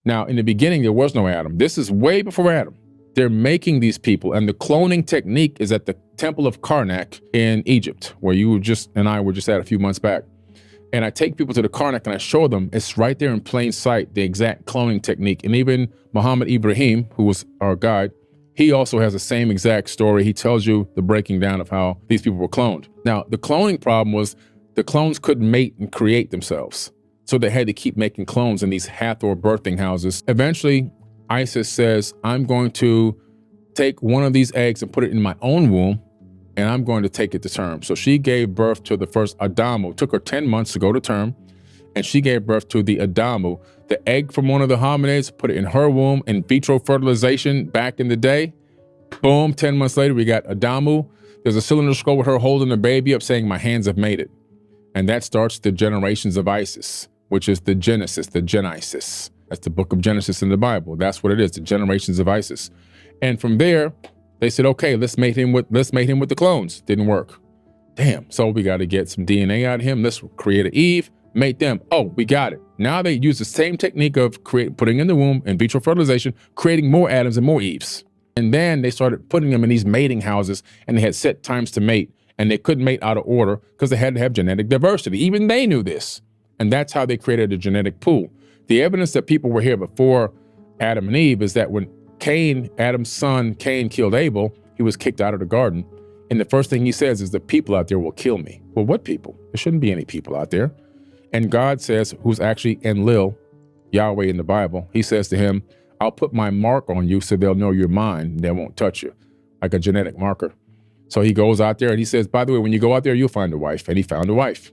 Now, in the beginning, there was no Adam. This is way before Adam. They're making these people, and the cloning technique is at the Temple of Karnak in Egypt, where you and I were just at a few months back. And I take people to the Karnak and I show them, it's right there in plain sight, the exact cloning technique. And even Muhammad Ibrahim, who was our guide, he also has the same exact story. He tells you the breaking down of how these people were cloned. Now, the cloning problem was the clones couldn't mate and create themselves. So they had to keep making clones in these Hathor birthing houses. Eventually, Isis says, I'm going to take one of these eggs and put it in my own womb, and I'm going to take it to term. So she gave birth to the first Adamu. It took her 10 months to go to term, and she gave birth to the Adamu. The egg from one of the hominids, put it in her womb, in vitro fertilization back in the day. Boom, 10 months later, we got Adamu. There's a cylinder scroll with her holding the baby up saying, my hands have made it. And that starts the generations of Isis, which is the Genesis, the Genesis. That's the book of Genesis in the Bible. That's what it is, the generations of Isis. And from there, they said, okay, let's mate him with the clones. Didn't work. Damn, so we got to get some DNA out of him. Let's create an Eve, mate them. Oh, we got it. Now they use the same technique of putting in the womb, in vitro fertilization, creating more Adams and more Eves. And then they started putting them in these mating houses, and they had set times to mate, and they couldn't mate out of order because they had to have genetic diversity. Even they knew this. And that's how they created a genetic pool. The evidence that people were here before Adam and Eve is that when Adam's son Cain killed Abel, he was kicked out of the garden. And the first thing he says is, the people out there will kill me. Well, what people? There shouldn't be any people out there. And God says, who's actually Enlil, Yahweh in the Bible, he says to him, I'll put my mark on you so they'll know you're mine and they won't touch you, like a genetic marker. So he goes out there and he says, by the way, when you go out there, you'll find a wife. And he found a wife.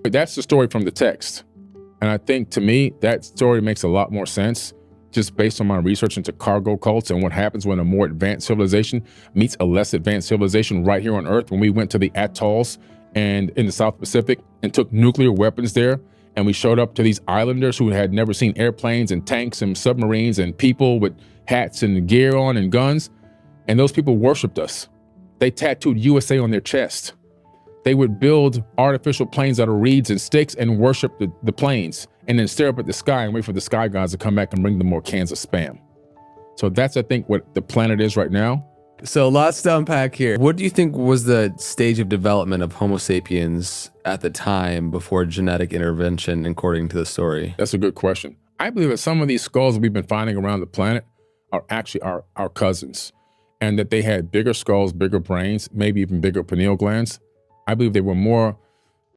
But that's the story from the text. And I think, to me, that story makes a lot more sense, just based on my research into cargo cults and what happens when a more advanced civilization meets a less advanced civilization right here on Earth. When we went to the atolls and in the South Pacific and took nuclear weapons there, and we showed up to these islanders who had never seen airplanes and tanks and submarines and people with hats and gear on and guns, and those people worshiped us. They tattooed USA on their chest. They would build artificial planes out of reeds and sticks and worship the planes, and then stare up at the sky and wait for the sky gods to come back and bring them more cans of Spam. So that's, I think, what the planet is right now. So lots to unpack here. What do you think was the stage of development of Homo sapiens at the time before genetic intervention, according to the story? That's a good question. I believe that some of these skulls we've been finding around the planet are actually our cousins, and that they had bigger skulls, bigger brains, maybe even bigger pineal glands. I believe they were more